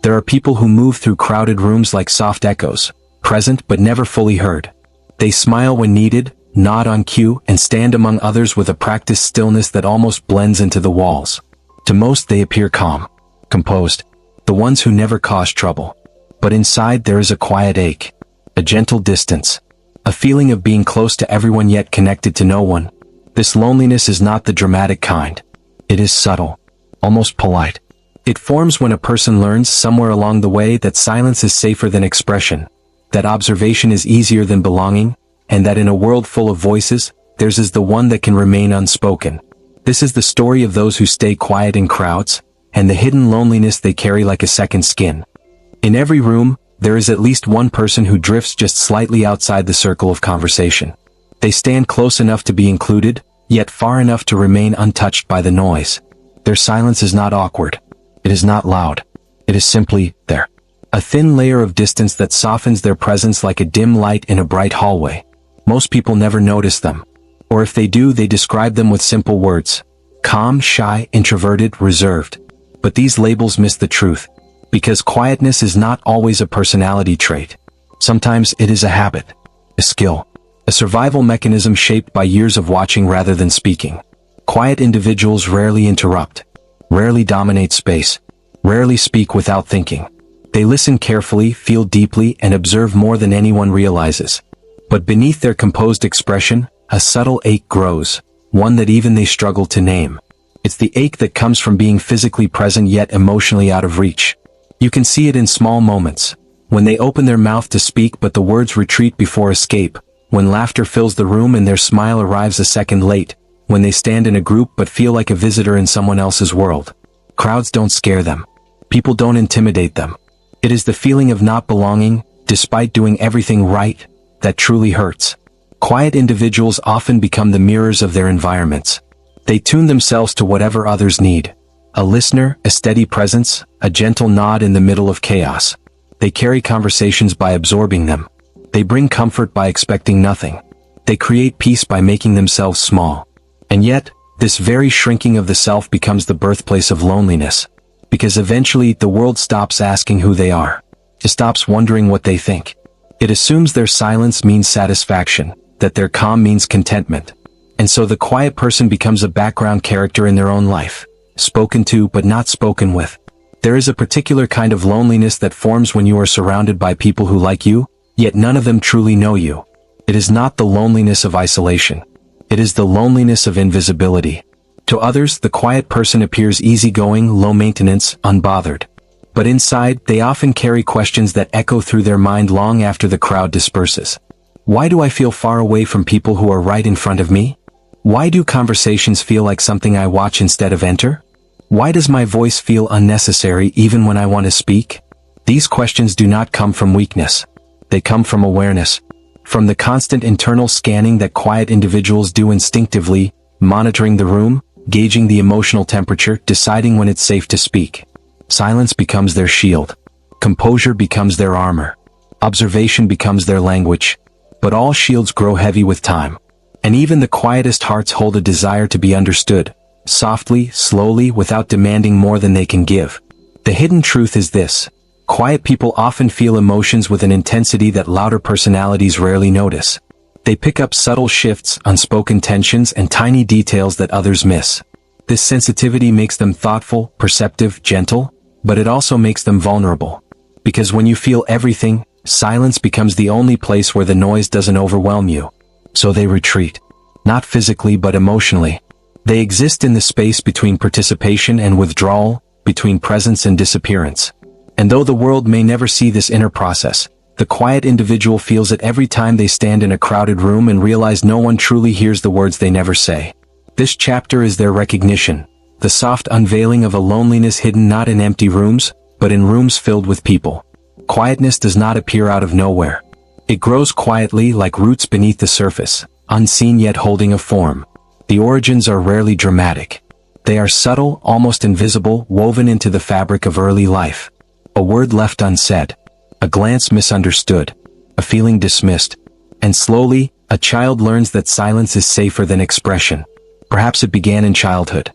There are people who move through crowded rooms like soft echoes, present but never fully heard. They smile when needed, nod on cue, and stand among others with a practiced stillness that almost blends into the walls. To most they appear calm, composed, the ones who never cause trouble. But inside there is a quiet ache, a gentle distance, a feeling of being close to everyone yet connected to no one. This loneliness is not the dramatic kind. It is subtle, almost polite. It forms when a person learns somewhere along the way that silence is safer than expression, that observation is easier than belonging, and that in a world full of voices, theirs is the one that can remain unspoken. This is the story of those who stay quiet in crowds, and the hidden loneliness they carry like a second skin. In every room, there is at least one person who drifts just slightly outside the circle of conversation. They stand close enough to be included, yet far enough to remain untouched by the noise. Their silence is not awkward. It is not loud. It is simply there. A thin layer of distance that softens their presence like a dim light in a bright hallway. Most people never notice them. Or if they do, they describe them with simple words. Calm, shy, introverted, reserved. But these labels miss the truth. Because quietness is not always a personality trait. Sometimes it is a habit, a skill, a survival mechanism shaped by years of watching rather than speaking. Quiet individuals rarely interrupt, rarely dominate space, rarely speak without thinking. They listen carefully, feel deeply, and observe more than anyone realizes. But beneath their composed expression, a subtle ache grows, one that even they struggle to name. It's the ache that comes from being physically present yet emotionally out of reach. You can see it in small moments, when they open their mouth to speak but the words retreat before escape, when laughter fills the room and their smile arrives a second late, when they stand in a group but feel like a visitor in someone else's world. Crowds don't scare them. People don't intimidate them. It is the feeling of not belonging, despite doing everything right, that truly hurts. Quiet individuals often become the mirrors of their environments. They tune themselves to whatever others need. A listener, a steady presence, a gentle nod in the middle of chaos. They carry conversations by absorbing them. They bring comfort by expecting nothing. They create peace by making themselves small. And yet, this very shrinking of the self becomes the birthplace of loneliness. Because eventually the world stops asking who they are. It stops wondering what they think. It assumes their silence means satisfaction, that their calm means contentment. And so the quiet person becomes a background character in their own life, spoken to but not spoken with. There is a particular kind of loneliness that forms when you are surrounded by people who like you, yet none of them truly know you. It is not the loneliness of isolation. It is the loneliness of invisibility. To others, the quiet person appears easygoing, low maintenance, unbothered. But inside, they often carry questions that echo through their mind long after the crowd disperses. Why do I feel far away from people who are right in front of me? Why do conversations feel like something I watch instead of enter? Why does my voice feel unnecessary even when I want to speak? These questions do not come from weakness. They come from awareness. From the constant internal scanning that quiet individuals do instinctively, monitoring the room, gauging the emotional temperature, deciding when it's safe to speak. Silence becomes their shield. Composure becomes their armor. Observation becomes their language. But all shields grow heavy with time. And even the quietest hearts hold a desire to be understood, softly, slowly, without demanding more than they can give. The hidden truth is this. Quiet people often feel emotions with an intensity that louder personalities rarely notice. They pick up subtle shifts, unspoken tensions, and tiny details that others miss. This sensitivity makes them thoughtful, perceptive, gentle, but it also makes them vulnerable. Because when you feel everything, silence becomes the only place where the noise doesn't overwhelm you. So they retreat. Not physically but emotionally. They exist in the space between participation and withdrawal, between presence and disappearance. And though the world may never see this inner process, the quiet individual feels it every time they stand in a crowded room and realize no one truly hears the words they never say. This chapter is their recognition, the soft unveiling of a loneliness hidden not in empty rooms, but in rooms filled with people. Quietness does not appear out of nowhere. It grows quietly like roots beneath the surface, unseen yet holding a form. The origins are rarely dramatic. They are subtle, almost invisible, woven into the fabric of early life. A word left unsaid. A glance misunderstood. A feeling dismissed. And slowly, a child learns that silence is safer than expression. Perhaps it began in childhood.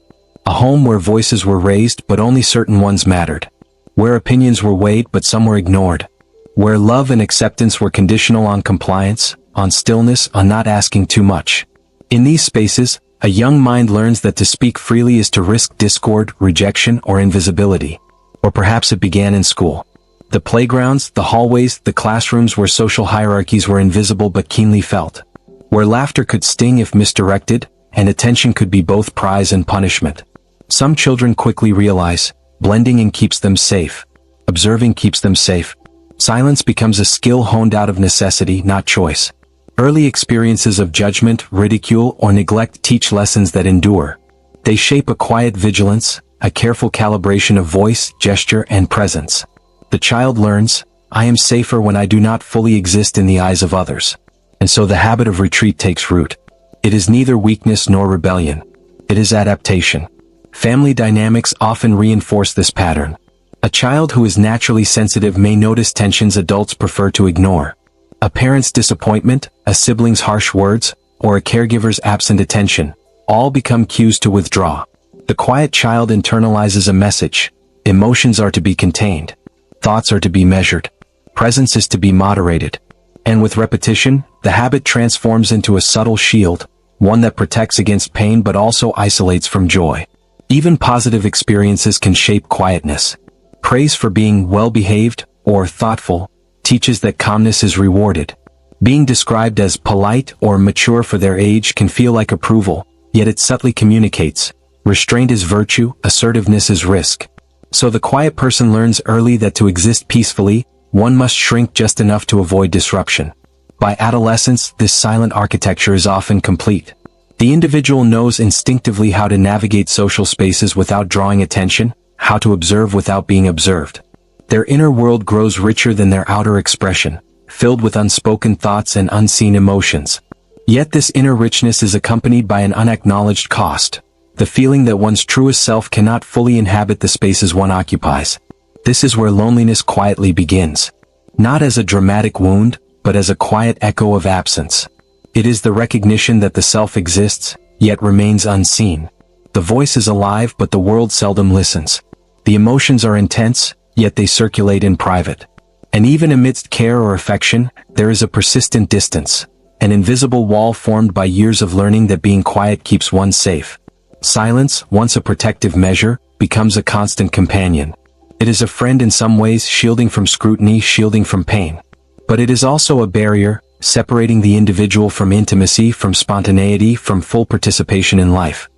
A home where voices were raised but only certain ones mattered. Where opinions were weighed but some were ignored. Where love and acceptance were conditional on compliance, on stillness, on not asking too much. In these spaces, a young mind learns that to speak freely is to risk discord, rejection, or invisibility. Or perhaps it began in school. The playgrounds, the hallways, the classrooms where social hierarchies were invisible but keenly felt. Where laughter could sting if misdirected, and attention could be both prize and punishment. Some children quickly realize, blending in keeps them safe. Observing keeps them safe. Silence becomes a skill honed out of necessity, not choice. Early experiences of judgment, ridicule, or neglect teach lessons that endure. They shape a quiet vigilance, a careful calibration of voice, gesture, and presence. The child learns, I am safer when I do not fully exist in the eyes of others. And so the habit of retreat takes root. It is neither weakness nor rebellion. It is adaptation. Family dynamics often reinforce this pattern. A child who is naturally sensitive may notice tensions adults prefer to ignore. A parent's disappointment, a sibling's harsh words, or a caregiver's absent attention, all become cues to withdraw. The quiet child internalizes a message. Emotions are to be contained. Thoughts are to be measured. Presence is to be moderated. And with repetition, the habit transforms into a subtle shield, one that protects against pain but also isolates from joy. Even positive experiences can shape quietness. Praise for being well-behaved or thoughtful teaches that calmness is rewarded. Being described as polite or mature for their age can feel like approval, yet it subtly communicates. Restraint is virtue, assertiveness is risk. So the quiet person learns early that to exist peacefully, one must shrink just enough to avoid disruption. By adolescence, this silent architecture is often complete. The individual knows instinctively how to navigate social spaces without drawing attention, how to observe without being observed. Their inner world grows richer than their outer expression, filled with unspoken thoughts and unseen emotions. Yet this inner richness is accompanied by an unacknowledged cost, the feeling that one's truest self cannot fully inhabit the spaces one occupies. This is where loneliness quietly begins. Not as a dramatic wound, but as a quiet echo of absence. It is the recognition that the self exists, yet remains unseen. The voice is alive but the world seldom listens. The emotions are intense, yet they circulate in private. And even amidst care or affection, there is a persistent distance, an invisible wall formed by years of learning that being quiet keeps one safe. Silence, once a protective measure, becomes a constant companion. It is a friend in some ways, shielding from scrutiny, shielding from pain. But it is also a barrier, separating the individual from intimacy, from spontaneity, from full participation in life.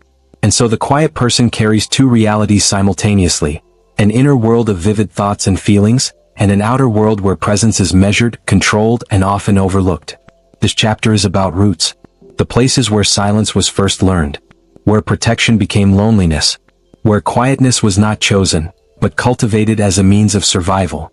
And so the quiet person carries two realities simultaneously, an inner world of vivid thoughts and feelings, and an outer world where presence is measured, controlled, and often overlooked. This chapter is about roots, the places where silence was first learned, where protection became loneliness, where quietness was not chosen, but cultivated as a means of survival.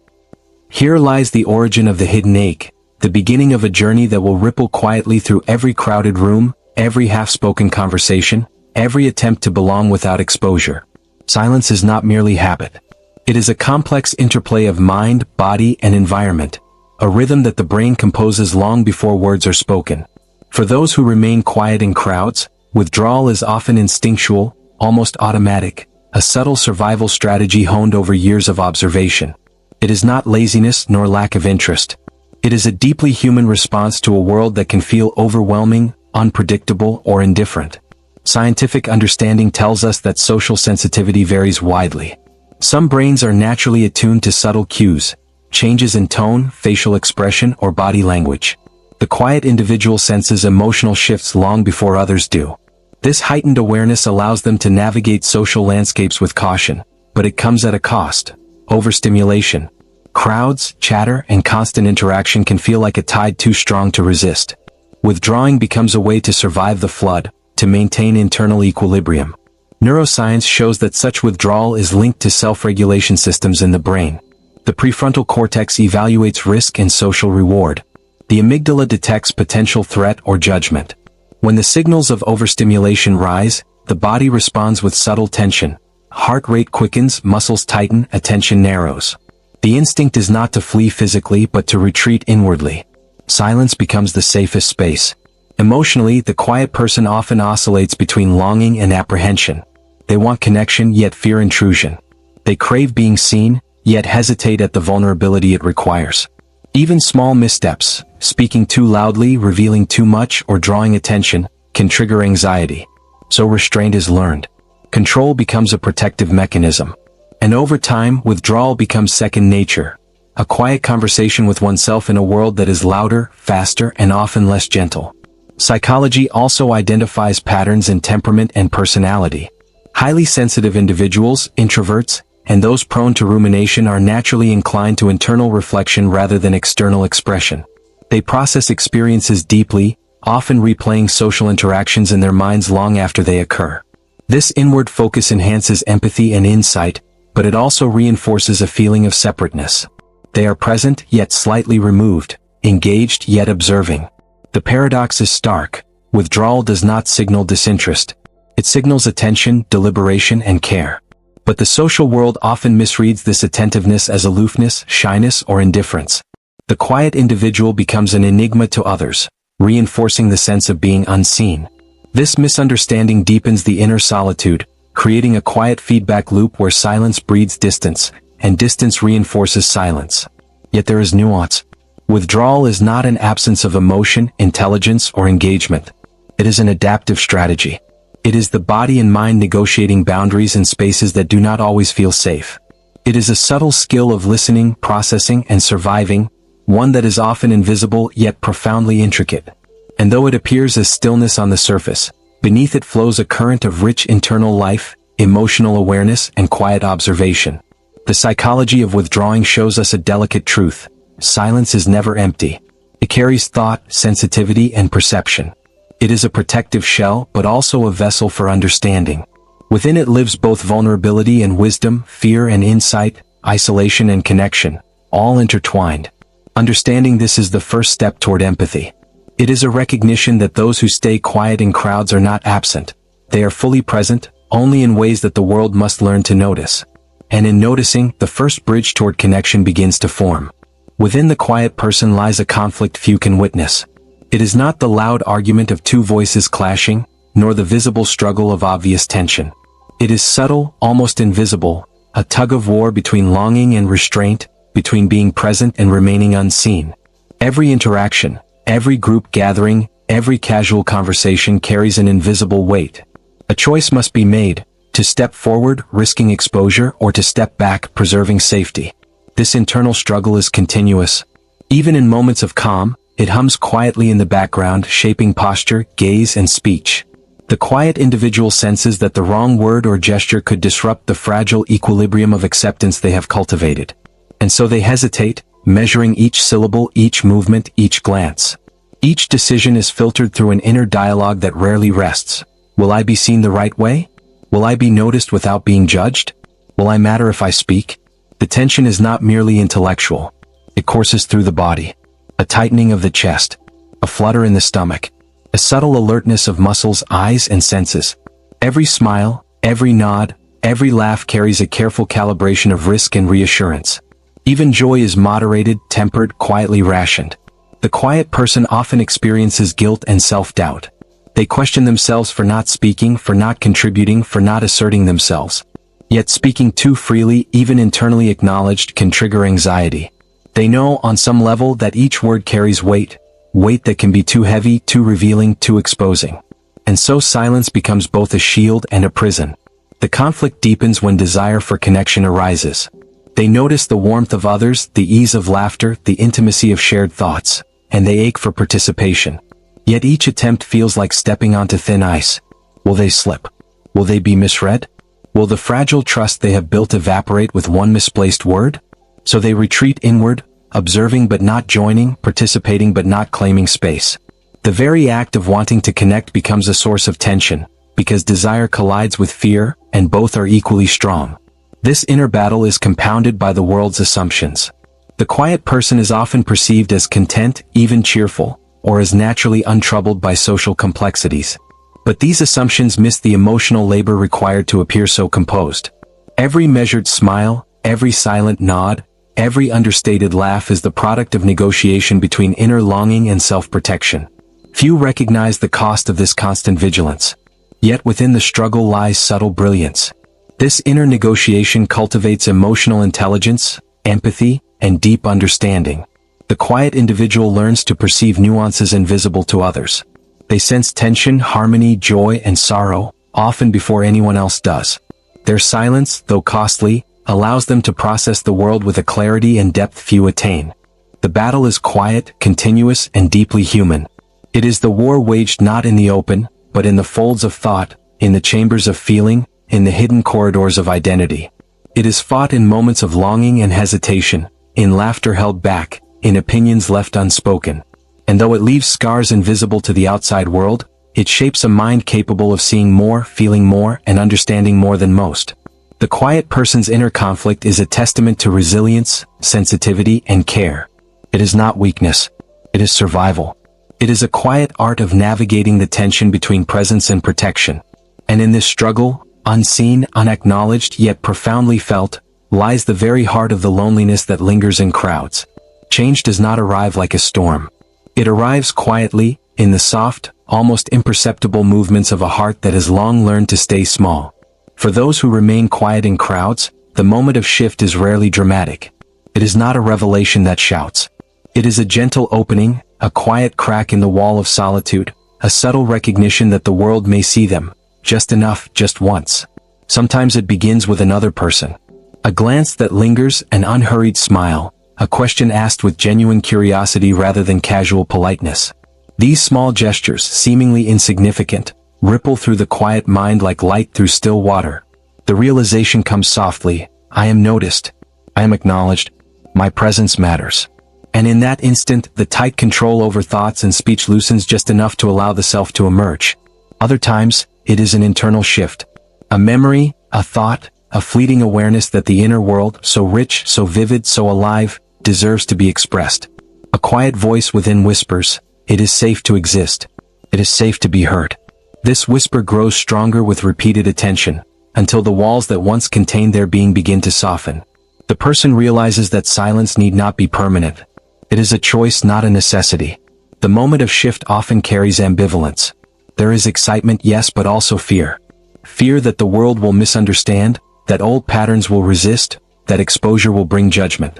Here lies the origin of the hidden ache, the beginning of a journey that will ripple quietly through every crowded room, every half-spoken conversation, every attempt to belong without exposure. Silence is not merely habit. It is a complex interplay of mind, body, and environment, a rhythm that the brain composes long before words are spoken. For those who remain quiet in crowds, withdrawal is often instinctual, almost automatic, a subtle survival strategy honed over years of observation. It is not laziness nor lack of interest. It is a deeply human response to a world that can feel overwhelming, unpredictable, or indifferent. Scientific understanding tells us that social sensitivity varies widely. Some brains are naturally attuned to subtle cues, changes in tone, facial expression, or body language. The quiet individual senses emotional shifts long before others do. This heightened awareness allows them to navigate social landscapes with caution, but it comes at a cost: overstimulation. Crowds, chatter, and constant interaction can feel like a tide too strong to resist. Withdrawing becomes a way to survive the flood, to maintain internal equilibrium. Neuroscience shows that such withdrawal is linked to self-regulation systems in the brain. The prefrontal cortex evaluates risk and social reward. The amygdala detects potential threat or judgment. When the signals of overstimulation rise, the body responds with subtle tension. Heart rate quickens, muscles tighten, attention narrows. The instinct is not to flee physically but to retreat inwardly. Silence becomes the safest space. Emotionally, the quiet person often oscillates between longing and apprehension. They want connection yet fear intrusion. They crave being seen, yet hesitate at the vulnerability it requires. Even small missteps, speaking too loudly, revealing too much, or drawing attention, can trigger anxiety. So restraint is learned. Control becomes a protective mechanism. And over time, withdrawal becomes second nature. A quiet conversation with oneself in a world that is louder, faster, and often less gentle. Psychology also identifies patterns in temperament and personality. Highly sensitive individuals, introverts, and those prone to rumination are naturally inclined to internal reflection rather than external expression. They process experiences deeply, often replaying social interactions in their minds long after they occur. This inward focus enhances empathy and insight, but it also reinforces a feeling of separateness. They are present yet slightly removed, engaged yet observing. The paradox is stark. Withdrawal does not signal disinterest. It signals attention, deliberation, and care. But the social world often misreads this attentiveness as aloofness, shyness, or indifference. The quiet individual becomes an enigma to others, reinforcing the sense of being unseen. This misunderstanding deepens the inner solitude, creating a quiet feedback loop where silence breeds distance, and distance reinforces silence. Yet there is nuance. Withdrawal is not an absence of emotion, intelligence, or engagement. It is an adaptive strategy. It is the body and mind negotiating boundaries in spaces that do not always feel safe. It is a subtle skill of listening, processing, and surviving, one that is often invisible yet profoundly intricate. And though it appears as stillness on the surface, beneath it flows a current of rich internal life, emotional awareness, and quiet observation. The psychology of withdrawing shows us a delicate truth. Silence is never empty. It carries thought, sensitivity, and perception. It is a protective shell, but also a vessel for understanding. Within it lives both vulnerability and wisdom, fear and insight, isolation and connection, all intertwined. Understanding this is the first step toward empathy. It is a recognition that those who stay quiet in crowds are not absent. They are fully present, only in ways that the world must learn to notice. And in noticing, the first bridge toward connection begins to form. Within the quiet person lies a conflict few can witness. It is not the loud argument of two voices clashing, nor the visible struggle of obvious tension. It is subtle, almost invisible, a tug-of-war between longing and restraint, between being present and remaining unseen. Every interaction, every group gathering, every casual conversation carries an invisible weight. A choice must be made, to step forward, risking exposure, or to step back, preserving safety. This internal struggle is continuous. Even in moments of calm, it hums quietly in the background, shaping posture, gaze, and speech. The quiet individual senses that the wrong word or gesture could disrupt the fragile equilibrium of acceptance they have cultivated. And so they hesitate, measuring each syllable, each movement, each glance. Each decision is filtered through an inner dialogue that rarely rests. Will I be seen the right way? Will I be noticed without being judged? Will I matter if I speak? The tension is not merely intellectual. It courses through the body. A tightening of the chest, a flutter in the stomach, a subtle alertness of muscles, eyes, and senses. Every smile, every nod, every laugh carries a careful calibration of risk and reassurance. Even joy is moderated, tempered, quietly rationed. The quiet person often experiences guilt and self-doubt. They question themselves for not speaking, for not contributing, for not asserting themselves. Yet speaking too freely, even internally acknowledged, can trigger anxiety. They know, on some level, that each word carries weight that can be too heavy, too revealing, too exposing. And so silence becomes both a shield and a prison. The conflict deepens when desire for connection arises. They notice the warmth of others, the ease of laughter, the intimacy of shared thoughts, and they ache for participation. Yet each attempt feels like stepping onto thin ice. Will they slip? Will they be misread? Will the fragile trust they have built evaporate with one misplaced word? So they retreat inward, observing but not joining, participating but not claiming space. The very act of wanting to connect becomes a source of tension, because desire collides with fear, and both are equally strong. This inner battle is compounded by the world's assumptions. The quiet person is often perceived as content, even cheerful, or as naturally untroubled by social complexities. But these assumptions miss the emotional labor required to appear so composed. Every measured smile, every silent nod, every understated laugh is the product of negotiation between inner longing and self-protection. Few recognize the cost of this constant vigilance. Yet within the struggle lies subtle brilliance. This inner negotiation cultivates emotional intelligence, empathy, and deep understanding. The quiet individual learns to perceive nuances invisible to others. They sense tension, harmony, joy, and sorrow, often before anyone else does. Their silence, though costly, allows them to process the world with a clarity and depth few attain. The battle is quiet, continuous, and deeply human. It is the war waged not in the open, but in the folds of thought, in the chambers of feeling, in the hidden corridors of identity. It is fought in moments of longing and hesitation, in laughter held back, in opinions left unspoken. And though it leaves scars invisible to the outside world, it shapes a mind capable of seeing more, feeling more, and understanding more than most. The quiet person's inner conflict is a testament to resilience, sensitivity, and care. It is not weakness. It is survival. It is a quiet art of navigating the tension between presence and protection. And in this struggle, unseen, unacknowledged, yet profoundly felt, lies the very heart of the loneliness that lingers in crowds. Change does not arrive like a storm. It arrives quietly, in the soft, almost imperceptible movements of a heart that has long learned to stay small. For those who remain quiet in crowds, the moment of shift is rarely dramatic. It is not a revelation that shouts. It is a gentle opening, a quiet crack in the wall of solitude, a subtle recognition that the world may see them, just enough, just once. Sometimes it begins with another person. A glance that lingers, an unhurried smile, a question asked with genuine curiosity rather than casual politeness. These small gestures, seemingly insignificant, ripple through the quiet mind like light through still water. The realization comes softly: I am noticed. I am acknowledged. My presence matters. And in that instant, the tight control over thoughts and speech loosens just enough to allow the self to emerge. Other times, it is an internal shift. A memory, a thought, a fleeting awareness that the inner world, so rich, so vivid, so alive, deserves to be expressed. A quiet voice within whispers, it is safe to exist. It is safe to be heard. This whisper grows stronger with repeated attention, until the walls that once contained their being begin to soften. The person realizes that silence need not be permanent. It is a choice, not a necessity. The moment of shift often carries ambivalence. There is excitement, yes, but also fear. Fear that the world will misunderstand, that old patterns will resist, that exposure will bring judgment.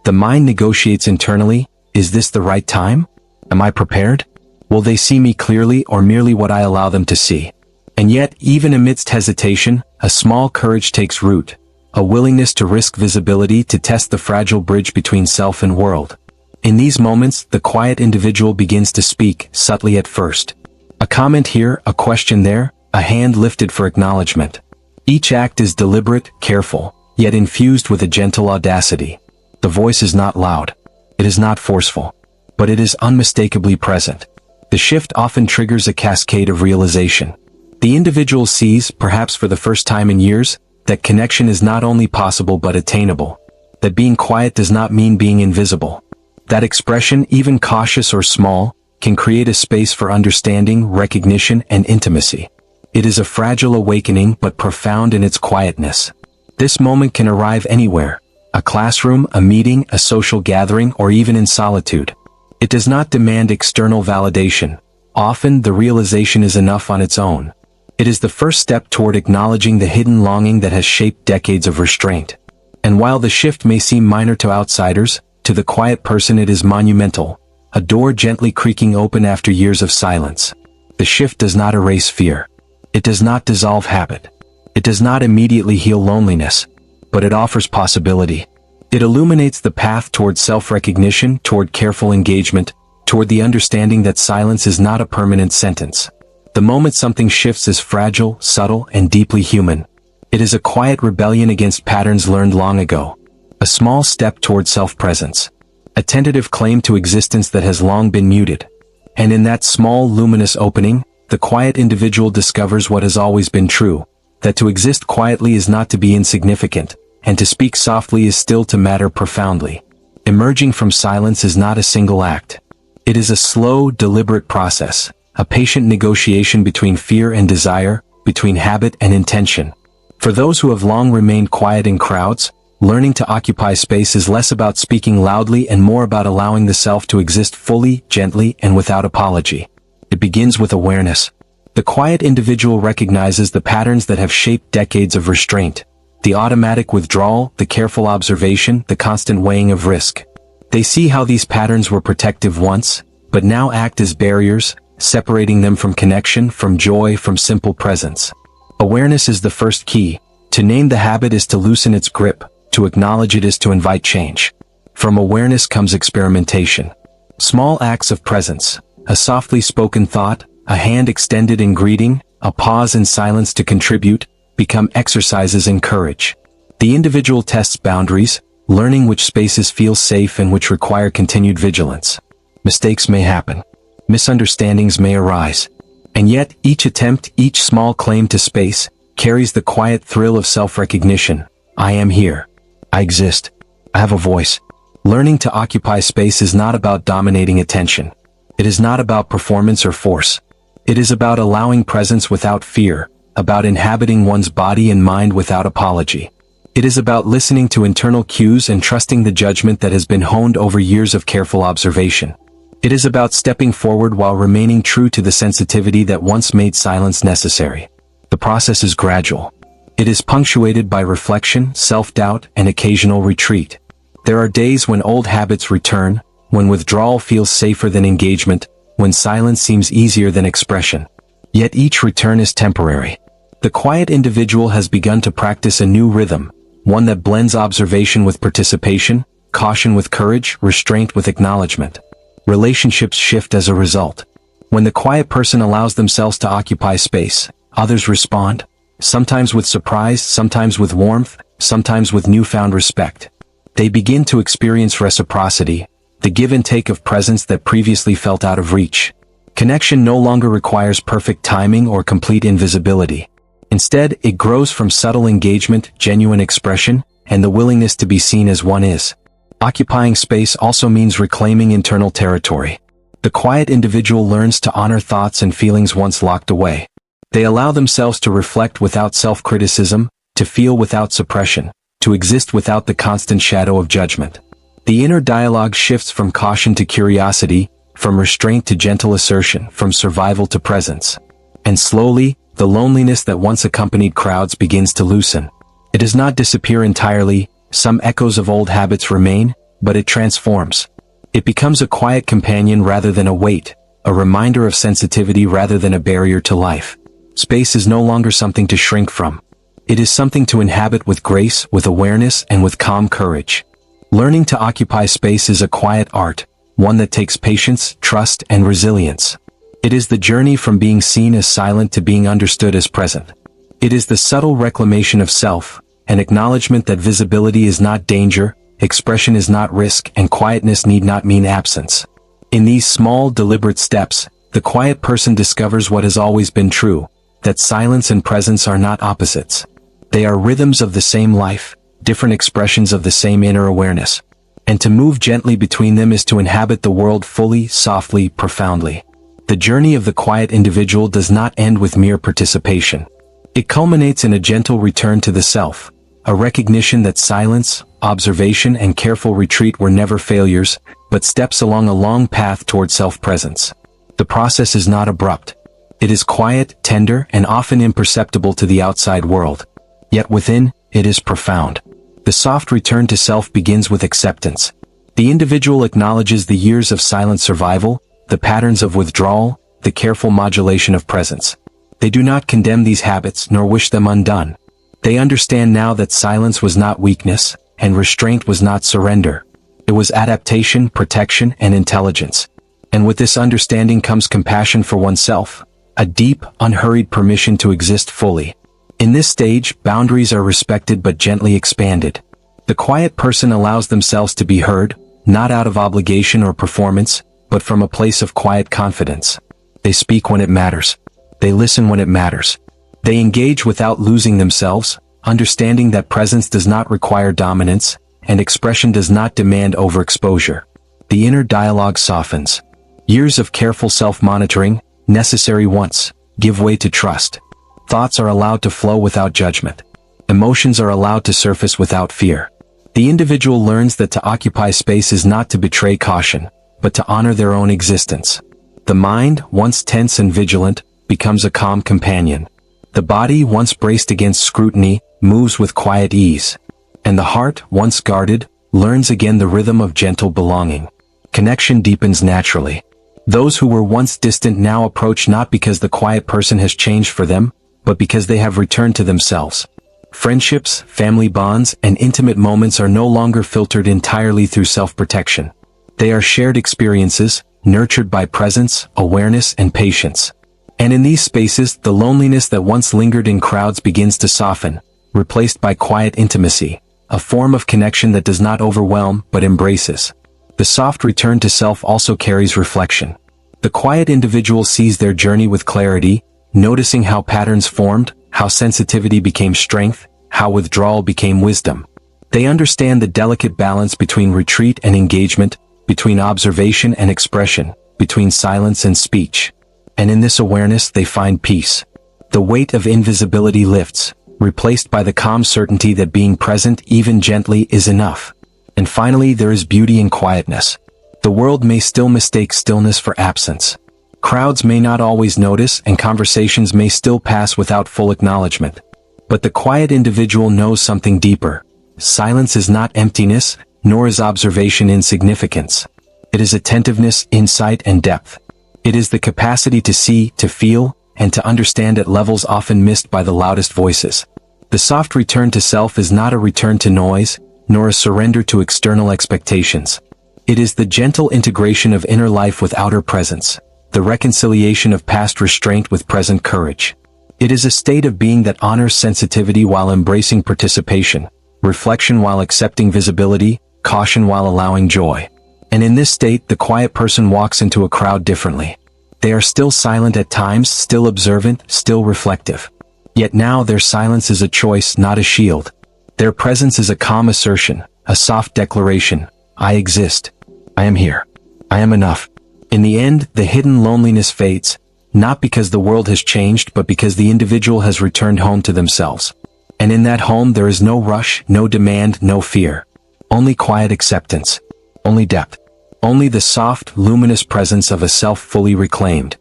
The mind negotiates internally: is this the right time? Am I prepared? Will they see me clearly or merely what I allow them to see? And yet, even amidst hesitation, a small courage takes root, a willingness to risk visibility to test the fragile bridge between self and world. In these moments, the quiet individual begins to speak, subtly at first. A comment here, a question there, a hand lifted for acknowledgement. Each act is deliberate, careful, yet infused with a gentle audacity. The voice is not loud. It is not forceful. But it is unmistakably present. The shift often triggers a cascade of realization. The individual sees, perhaps for the first time in years, that connection is not only possible but attainable. That being quiet does not mean being invisible. That expression, even cautious or small, can create a space for understanding, recognition, and intimacy. It is a fragile awakening but profound in its quietness. This moment can arrive anywhere: a classroom, a meeting, a social gathering, or even in solitude. It does not demand external validation. Often, the realization is enough on its own. It is the first step toward acknowledging the hidden longing that has shaped decades of restraint. And while the shift may seem minor to outsiders, to the quiet person it is monumental, a door gently creaking open after years of silence. The shift does not erase fear. It does not dissolve habit. It does not immediately heal loneliness, but it offers possibility. It illuminates the path toward self-recognition, toward careful engagement, toward the understanding that silence is not a permanent sentence. The moment something shifts is fragile, subtle, and deeply human. It is a quiet rebellion against patterns learned long ago. A small step toward self-presence. A tentative claim to existence that has long been muted. And in that small, luminous opening, the quiet individual discovers what has always been true: that to exist quietly is not to be insignificant, and to speak softly is still to matter profoundly. Emerging from silence is not a single act. It is a slow, deliberate process, a patient negotiation between fear and desire, between habit and intention. For those who have long remained quiet in crowds, learning to occupy space is less about speaking loudly and more about allowing the self to exist fully, gently, and without apology. It begins with awareness. The quiet individual recognizes the patterns that have shaped decades of restraint. The automatic withdrawal, the careful observation, the constant weighing of risk. They see how these patterns were protective once, but now act as barriers, separating them from connection, from joy, from simple presence. Awareness is the first key. To name the habit is to loosen its grip, to acknowledge it is to invite change. From awareness comes experimentation. Small acts of presence, a softly spoken thought, a hand extended in greeting, a pause in silence to contribute, become exercises in courage. The individual tests boundaries, learning which spaces feel safe and which require continued vigilance. Mistakes may happen. Misunderstandings may arise. And yet, each attempt, each small claim to space, carries the quiet thrill of self-recognition. I am here. I exist. I have a voice. Learning to occupy space is not about dominating attention. It is not about performance or force. It is about allowing presence without fear, about inhabiting one's body and mind without apology. It is about listening to internal cues and trusting the judgment that has been honed over years of careful observation. It is about stepping forward while remaining true to the sensitivity that once made silence necessary. The process is gradual. It is punctuated by reflection, self-doubt, and occasional retreat. There are days when old habits return, when withdrawal feels safer than engagement, when silence seems easier than expression. Yet each return is temporary. The quiet individual has begun to practice a new rhythm, one that blends observation with participation, caution with courage, restraint with acknowledgement. Relationships shift as a result. When the quiet person allows themselves to occupy space, others respond, sometimes with surprise, sometimes with warmth, sometimes with newfound respect. They begin to experience reciprocity, the give and take of presence that previously felt out of reach. Connection no longer requires perfect timing or complete invisibility. Instead, it grows from subtle engagement, genuine expression, and the willingness to be seen as one is. Occupying space also means reclaiming internal territory. The quiet individual learns to honor thoughts and feelings once locked away. They allow themselves to reflect without self-criticism, to feel without suppression, to exist without the constant shadow of judgment. The inner dialogue shifts from caution to curiosity, from restraint to gentle assertion, from survival to presence. And slowly, the loneliness that once accompanied crowds begins to loosen. It does not disappear entirely, some echoes of old habits remain, but it transforms. It becomes a quiet companion rather than a weight, a reminder of sensitivity rather than a barrier to life. Space is no longer something to shrink from. It is something to inhabit with grace, with awareness, and with calm courage. Learning to occupy space is a quiet art, one that takes patience, trust, and resilience. It is the journey from being seen as silent to being understood as present. It is the subtle reclamation of self, an acknowledgement that visibility is not danger, expression is not risk, and quietness need not mean absence. In these small, deliberate steps, the quiet person discovers what has always been true, that silence and presence are not opposites. They are rhythms of the same life, different expressions of the same inner awareness. And to move gently between them is to inhabit the world fully, softly, profoundly. The journey of the quiet individual does not end with mere participation. It culminates in a gentle return to the self, a recognition that silence, observation, and careful retreat were never failures, but steps along a long path toward self-presence. The process is not abrupt. It is quiet, tender, and often imperceptible to the outside world. Yet within, it is profound. The soft return to self begins with acceptance. The individual acknowledges the years of silent survival, the patterns of withdrawal, the careful modulation of presence. They do not condemn these habits nor wish them undone. They understand now that silence was not weakness, and restraint was not surrender. It was adaptation, protection, and intelligence. And with this understanding comes compassion for oneself, a deep, unhurried permission to exist fully. In this stage, boundaries are respected but gently expanded. The quiet person allows themselves to be heard, not out of obligation or performance, but from a place of quiet confidence. They speak when it matters. They listen when it matters. They engage without losing themselves, understanding that presence does not require dominance, and expression does not demand overexposure. The inner dialogue softens. Years of careful self-monitoring, necessary once, give way to trust. Thoughts are allowed to flow without judgment. Emotions are allowed to surface without fear. The individual learns that to occupy space is not to betray caution, but to honor their own existence. The mind, once tense and vigilant, becomes a calm companion. The body, once braced against scrutiny, moves with quiet ease. And the heart, once guarded, learns again the rhythm of gentle belonging. Connection deepens naturally. Those who were once distant now approach not because the quiet person has changed for them, but because they have returned to themselves. Friendships, family bonds, and intimate moments are no longer filtered entirely through self-protection. They are shared experiences, nurtured by presence, awareness, and patience. And in these spaces, the loneliness that once lingered in crowds begins to soften, replaced by quiet intimacy, a form of connection that does not overwhelm but embraces. The soft return to self also carries reflection. The quiet individual sees their journey with clarity, noticing how patterns formed, how sensitivity became strength, how withdrawal became wisdom. They understand the delicate balance between retreat and engagement, between observation and expression, between silence and speech. And in this awareness they find peace. The weight of invisibility lifts, replaced by the calm certainty that being present even gently is enough. And finally, there is beauty in quietness. The world may still mistake stillness for absence. Crowds may not always notice, and conversations may still pass without full acknowledgement. But the quiet individual knows something deeper. Silence is not emptiness, nor is observation insignificance. It is attentiveness, insight, and depth. It is the capacity to see, to feel, and to understand at levels often missed by the loudest voices. The soft return to self is not a return to noise, nor a surrender to external expectations. It is the gentle integration of inner life with outer presence, the reconciliation of past restraint with present courage. It is a state of being that honors sensitivity while embracing participation, reflection while accepting visibility, caution while allowing joy. And in this state, the quiet person walks into a crowd differently. They are still silent at times, still observant, still reflective. Yet now their silence is a choice, not a shield. Their presence is a calm assertion, a soft declaration. I exist. I am here. I am enough. In the end, the hidden loneliness fades, not because the world has changed, but because the individual has returned home to themselves. And in that home there is no rush, no demand, no fear. Only quiet acceptance. Only depth. Only the soft, luminous presence of a self fully reclaimed.